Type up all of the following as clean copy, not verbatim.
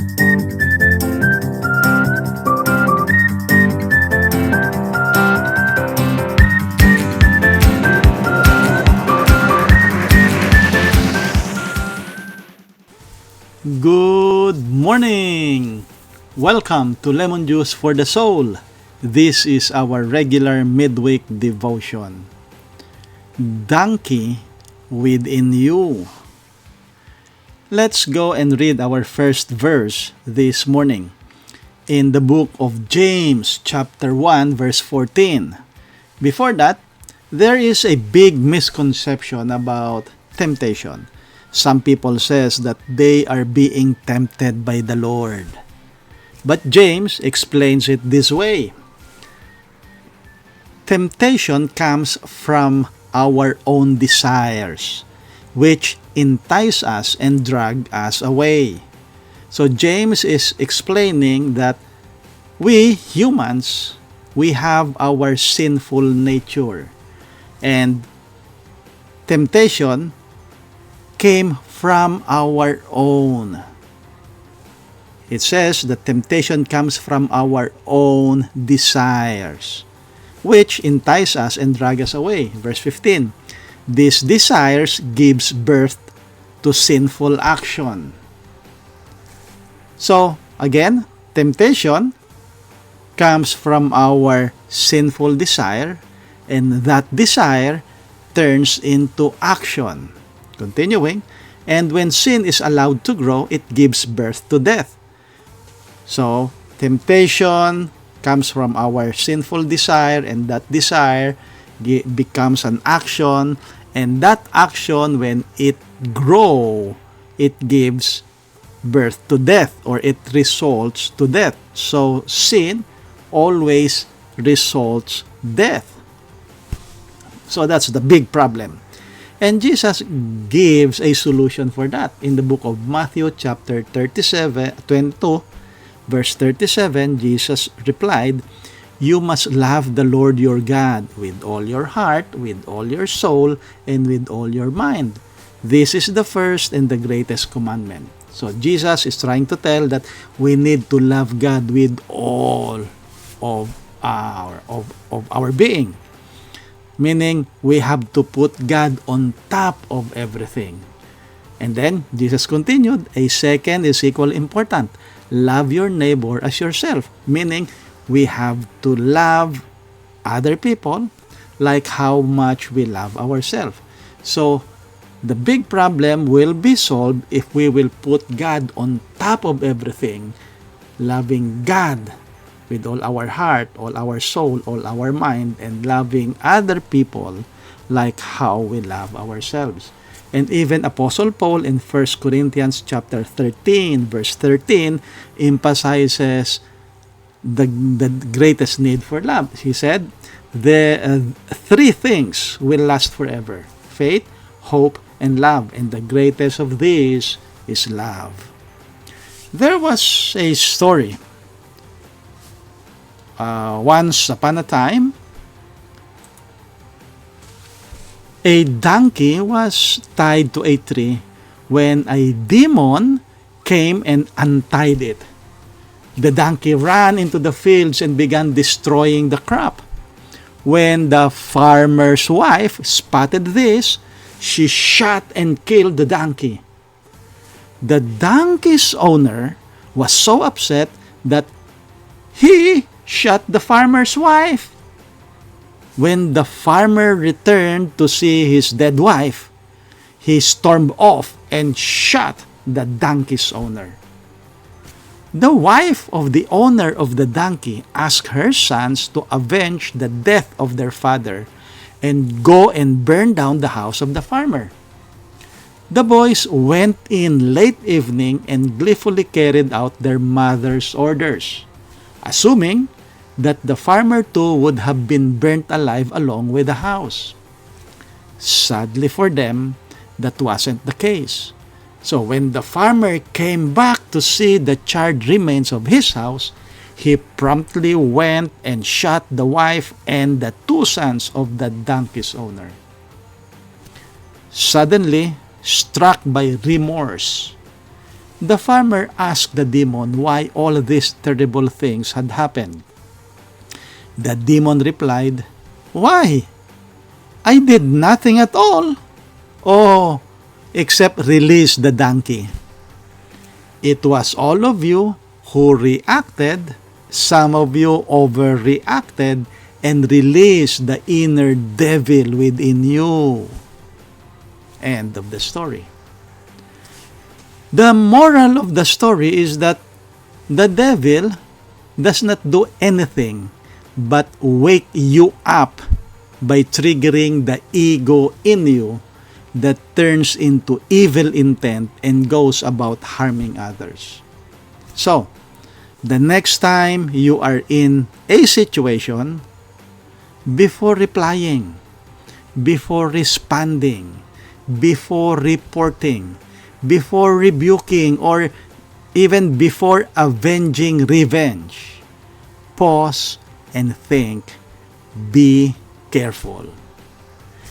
Good morning! Welcome to Lemon Juice for the Soul. This is our regular midweek devotion. Donkey within you. Let's go and read our first verse this morning in the book of James chapter 1 verse 14. Before that, there is a big misconception about temptation. Some people says that they are being tempted by the Lord. But James explains it this way. Temptation comes from our own desires, which entice us and drag us away. So James is explaining that we humans, we have our sinful nature. And temptation came from our own. It says that temptation comes from our own desires, which entice us and drag us away. Verse 15, these desires gives birth to sinful action. So, again, temptation comes from our sinful desire, and that desire turns into action. Continuing, and when sin is allowed to grow, it gives birth to death. So, temptation comes from our sinful desire, and that desire becomes an action, and that action, when it grows, it gives birth to death, or it results to death. So, sin always results death. So, that's the big problem. And Jesus gives a solution for that. In the book of Matthew chapter 22, verse 37, Jesus replied, "You must love the Lord your God with all your heart, with all your soul, and with all your mind. This is the first and the greatest commandment." So Jesus is trying to tell that we need to love God with all of our being. Meaning, we have to put God on top of everything. And then, Jesus continued, a second is equally important. Love your neighbor as yourself. Meaning, we have to love other people like how much we love ourselves. So, the big problem will be solved if we will put God on top of everything, loving God with all our heart, all our soul, all our mind, and loving other people like how we love ourselves. And even Apostle Paul in 1 Corinthians chapter 13, verse 13, emphasizes the greatest need for love. He said, the three things will last forever: faith, hope, and love. And the greatest of these is love. There was a story. Once upon a time, a donkey was tied to a tree when a demon came and untied it. The donkey ran into the fields and began destroying the crop. When the farmer's wife spotted this, she shot and killed the donkey. The donkey's owner was so upset that he shot the farmer's wife. When the farmer returned to see his dead wife, he stormed off and shot the donkey's owner. The wife of the owner of the donkey asked her sons to avenge the death of their father and go and burn down the house of the farmer. The boys went in late evening and gleefully carried out their mother's orders, assuming that the farmer too would have been burnt alive along with the house. Sadly for them, that wasn't the case. So when the farmer came back to see the charred remains of his house, he promptly went and shot the wife and the two sons of the donkey's owner. Suddenly, struck by remorse, The farmer asked the demon why all these terrible things had happened. The demon replied, "Why? I did nothing at all. Oh, except release the donkey. It was all of you who reacted. Some of you overreacted and released the inner devil within you." End of the story. The moral of the story is that the devil does not do anything but wake you up by triggering the ego in you that turns into evil intent and goes about harming others. So, the next time you are in a situation, before replying, before responding, before reporting, before rebuking, or even before avenging revenge, pause and think. Be careful.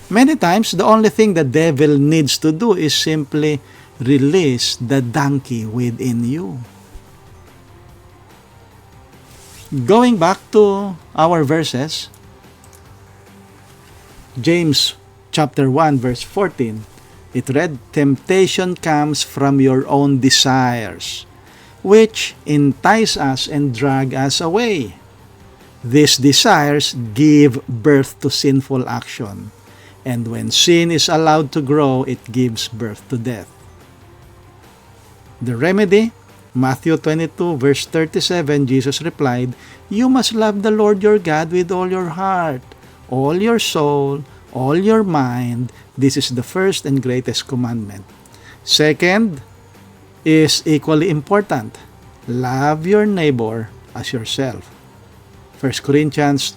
Many times, the only thing the devil needs to do is simply release the donkey within you. Going back to our verses, James chapter 1 verse 14, it read, "Temptation comes from your own desires, which entice us and drag us away. These desires give birth to sinful action, and when sin is allowed to grow, it gives birth to death." The remedy, Matthew 22 verse 37, Jesus replied, "You must love the Lord your God with all your heart, all your soul, all your mind. This is the first and greatest commandment. Second is equally important. Love your neighbor as yourself." 1 Corinthians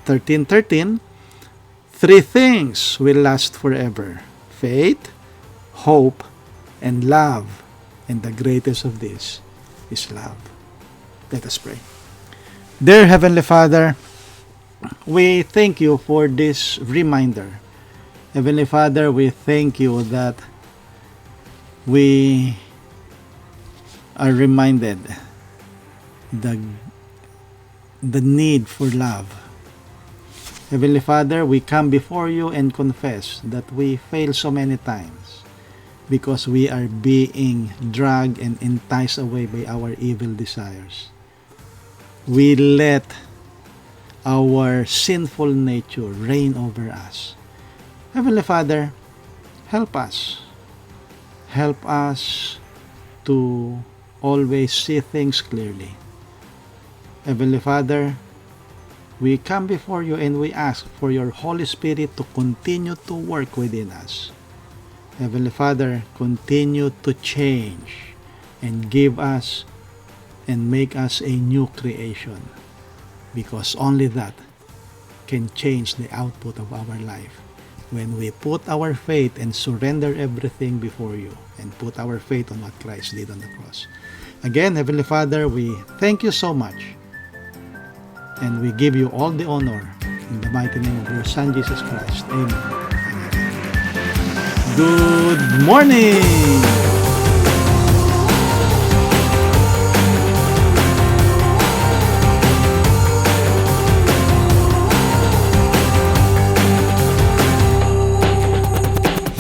13:13, "Three things will last forever: faith, hope, and love. And the greatest of these is love." Let us pray. Dear Heavenly Father, we thank you for this reminder. Heavenly Father, we thank you that we are reminded the need for love. Heavenly Father, we come before you and confess that we fail so many times because we are being dragged and enticed away by our evil desires. We let our sinful nature reign over us. Heavenly Father, help us. Help us to always see things clearly. Heavenly Father, we come before you and we ask for your Holy Spirit to continue to work within us. Heavenly Father, continue to change and give us and make us a new creation, because only that can change the output of our life. When we put our faith and surrender everything before you and put our faith on what Christ did on the cross. Again, Heavenly Father, we thank you so much and we give you all the honor in the mighty name of your Son, Jesus Christ. Amen. Good morning!